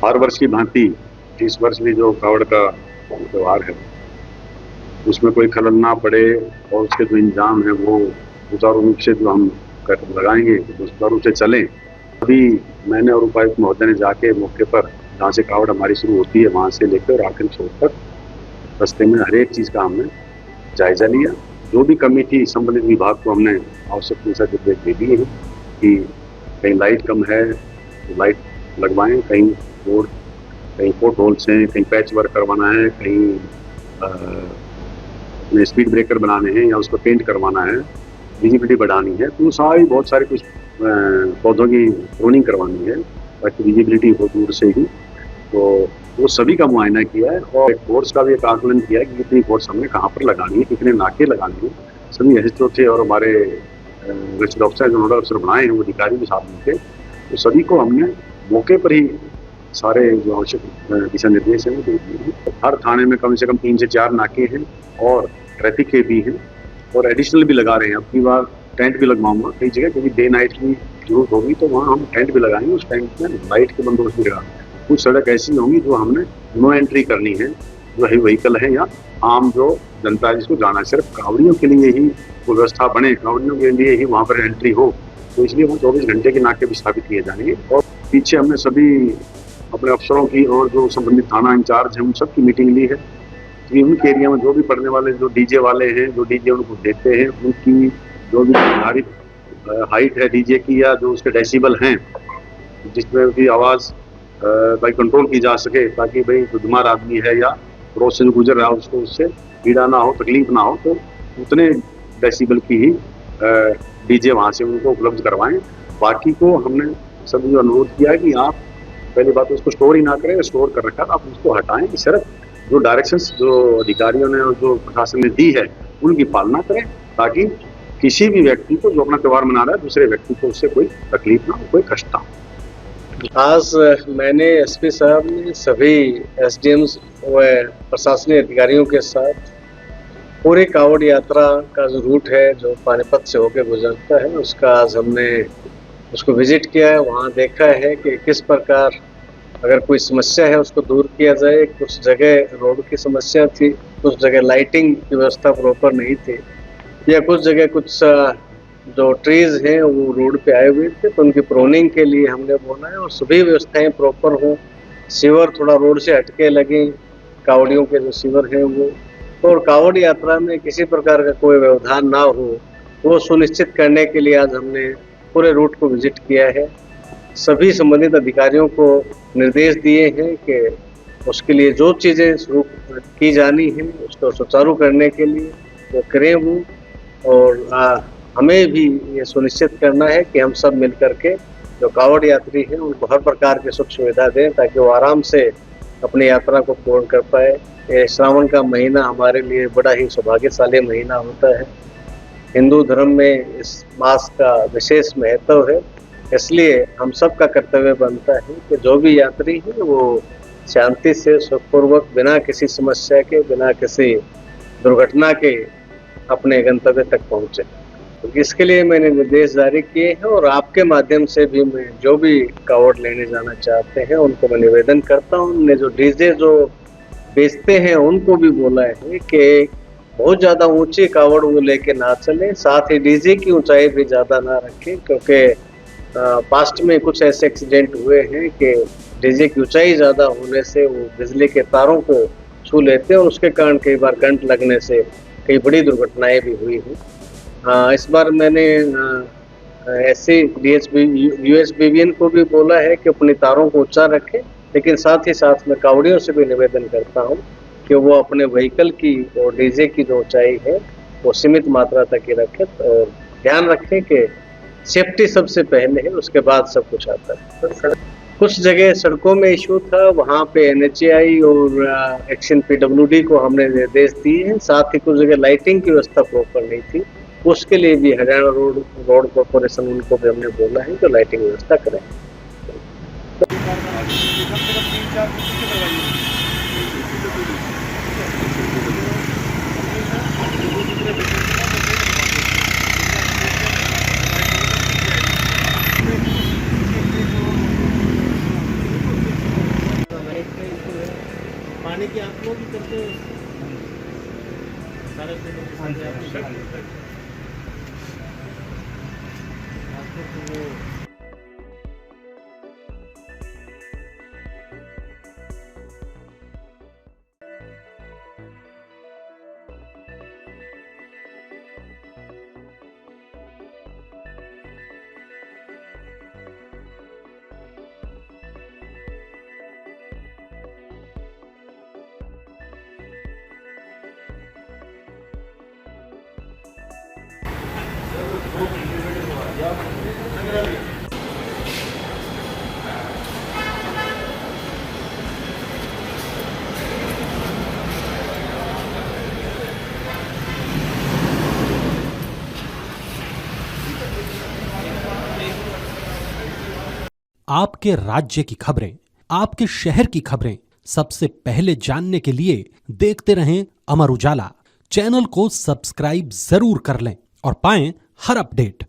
हर वर्ष की भांति इस वर्ष भी जो कावड़ का त्योहार है उसमें कोई खलल ना पड़े और उसके जो इंतजाम है वो सुचारू रूप से जो हम लगाएंगे तो सुचारू रूप से चलें। अभी मैंने और उपायुक्त महोदय ने जाके मौके पर जहाँ से कावड़ हमारी शुरू होती है वहाँ से लेकर आखिरी छोर तक रास्ते में हर एक चीज़ का हमने जायजा लिया। जो भी कमी थी संबंधित विभाग को हमने आवश्यक दिशा निर्देश दे दिए हैं कि कहीं लाइट कम है तो लाइट लगवाएं, कहीं रोड कहीं पोर्ट होल्स हैं, कहीं पैच वर्क करवाना है, कहीं स्पीड ब्रेकर बनाने हैं या उसको पेंट करवाना है, विजिबिलिटी बढ़ानी है, तो बहुत सारी कुछ पौधों की प्रूनिंग करवानी है ताकि विजिबिलिटी हो दूर से ही। तो वो सभी का मुआयना किया है और फोर्स का भी एक आकलन किया है कि कितनी फोर्स हमने कहाँ पर लगानी है, कितने नाके लगाने हैं। सभी एसएचओ थे और हमारे रजिस्टर्ड ऑफिसर जो नोडल अफसर बनाए हैं वो अधिकारी भी साथ में थे, तो सभी को हमने मौके पर ही सारे जो आवश्यक दिशा निर्देश हैं वो दे दिए हैं। हर थाने में कम से कम 3 से 4 नाके हैं और ट्रैफिक के भी हैं और एडिशनल भी लगा रहे हैं। अब की बार टेंट भी लगवाऊंगा कई जगह, क्योंकि डे नाइट की जरूरत होगी तो वहाँ हम टेंट भी लगाएंगे, उस टेंट में लाइट के बंदोबस्त भी लगाएंगे। कुछ सड़क ऐसी होंगी जो हमने नो एंट्री करनी है, जो है व्हीकल है या आम जो जनता जिसको जाना है, सिर्फ कावड़ियों के लिए ही वो व्यवस्था बने, कावड़ियों के लिए ही वहाँ पर एंट्री हो, तो इसलिए वो 24 घंटे के नाके भी स्थापित किए जाएंगे। और पीछे हमने सभी अपने अफसरों की और जो संबंधित थाना इंचार्ज हैं उन सब की मीटिंग ली है कि उनके एरिया में जो भी पढ़ने वाले जो डीजे वाले हैं, जो डीजे उनको देते हैं, उनकी जो भी निर्धारित हाइट है डीजे की या जो उसके डेसिबल हैं जिसमें उनकी आवाज़ भाई कंट्रोल की जा सके, ताकि भाई जो बीमार आदमी है या रोड से जो गुजर रहा है उसको उससे पीड़ा ना हो, तकलीफ ना हो, तो उतने डेसिबल की ही डीजे वहाँ से उनको उपलब्ध करवाएं। बाकी को हमने सभी अनुरोध किया है कि आप पहली बात उसको स्टोर ही ना करें, स्टोर कर रखा आप उसको हटाएं, सिर्फ जो डायरेक्शंस जो अधिकारियों ने और जो प्रशासन ने दी है उनकी पालना करें, ताकि किसी भी व्यक्ति को जो अपना त्यौहार मना रहा है दूसरे व्यक्ति को उससे कोई तकलीफ ना हो, कोई कष्ट ना हो। आज मैंने एसपी साहब ने सभी एसडीएम्स व प्रशासनिक अधिकारियों के साथ पूरी कावड़ यात्रा का जो रूट है जो पानीपत से होकर गुजरता है उसका आज हमने उसको विजिट किया है। वहाँ देखा है कि किस प्रकार अगर कोई समस्या है उसको दूर किया जाए। कुछ जगह रोड की समस्या थी, कुछ जगह लाइटिंग की व्यवस्था प्रॉपर नहीं थी, या कुछ जगह कुछ जो ट्रीज हैं वो रोड पे आए हुए थे, तो उनकी प्रोनिंग के लिए हमने बोला है और सभी व्यवस्थाएं प्रॉपर हों। सीवर थोड़ा रोड से हटके लगे, कावड़ियों के जो सीवर हैं वो, और कावड़ यात्रा में किसी प्रकार का कोई व्यवधान ना हो वो सुनिश्चित करने के लिए आज हमने पूरे रूट को विजिट किया है। सभी संबंधित अधिकारियों को निर्देश दिए हैं कि उसके लिए जो चीज़ें शुरू की जानी है उसको सुचारू करने के लिए वो करें वो, और हमें भी ये सुनिश्चित करना है कि हम सब मिल करके जो कावड़ यात्री हैं उनको हर प्रकार की सुख सुविधा दें ताकि वो आराम से अपनी यात्रा को पूर्ण कर पाए। ये श्रावण का महीना हमारे लिए बड़ा ही सौभाग्यशाली महीना होता है। हिंदू धर्म में इस मास का विशेष महत्व है, इसलिए हम सब का कर्तव्य बनता है कि जो भी यात्री है वो शांति से सुखपूर्वक बिना किसी समस्या के, बिना किसी दुर्घटना के अपने गंतव्य तक पहुँचे। तो इसके लिए मैंने निर्देश जारी किए हैं और आपके माध्यम से भी मैं जो भी कावड़ लेने जाना चाहते हैं उनको मैं निवेदन करता हूँ। हमने जो डीजे जो बेचते हैं उनको भी बोला है कि बहुत ज़्यादा ऊंची कावड़ वो लेके ना चलें, साथ ही डीजे की ऊंचाई भी ज़्यादा ना रखें, क्योंकि पास्ट में कुछ ऐसे एक्सीडेंट हुए हैं कि डीजे की ऊंचाई ज़्यादा होने से वो बिजली के तारों को छू लेते हैं और उसके कारण कई बार करंट लगने से कई बड़ी दुर्घटनाएं भी हुई हैं। इस बार मैंने ऐसे यूएसबीवीएन को भी बोला है कि अपनी तारों को ऊंचा रखें, लेकिन साथ ही साथ मैं कावड़ियों से भी निवेदन करता हूं कि वो अपने व्हीकल की और डीजे की जो ऊंचाई है वो सीमित मात्रा तक ही रखें और ध्यान रखें कि सेफ्टी सबसे पहले है, उसके बाद सब कुछ आता है। कुछ जगह सड़कों में इशू था, वहाँ पे एनएचएआई और एक्शन पीडब्ल्यूडी को हमने निर्देश दिए हैं। साथ ही कुछ जगह लाइटिंग की व्यवस्था प्रॉपर नहीं थी, उसके लिए भी हरियाणा रोड कॉर्पोरेशन उनको भी हमने बोला है तो लाइटिंग व्यवस्था करें। खाने की आप लोग ही करते हो सारे हाँ जी, हाँ जी, हाँ जी। आपको तो वो आपके राज्य की खबरें, आपके शहर की खबरें सबसे पहले जानने के लिए देखते रहें अमर उजाला। चैनल को सब्सक्राइब जरूर कर लें और पाएं हर अपडेट।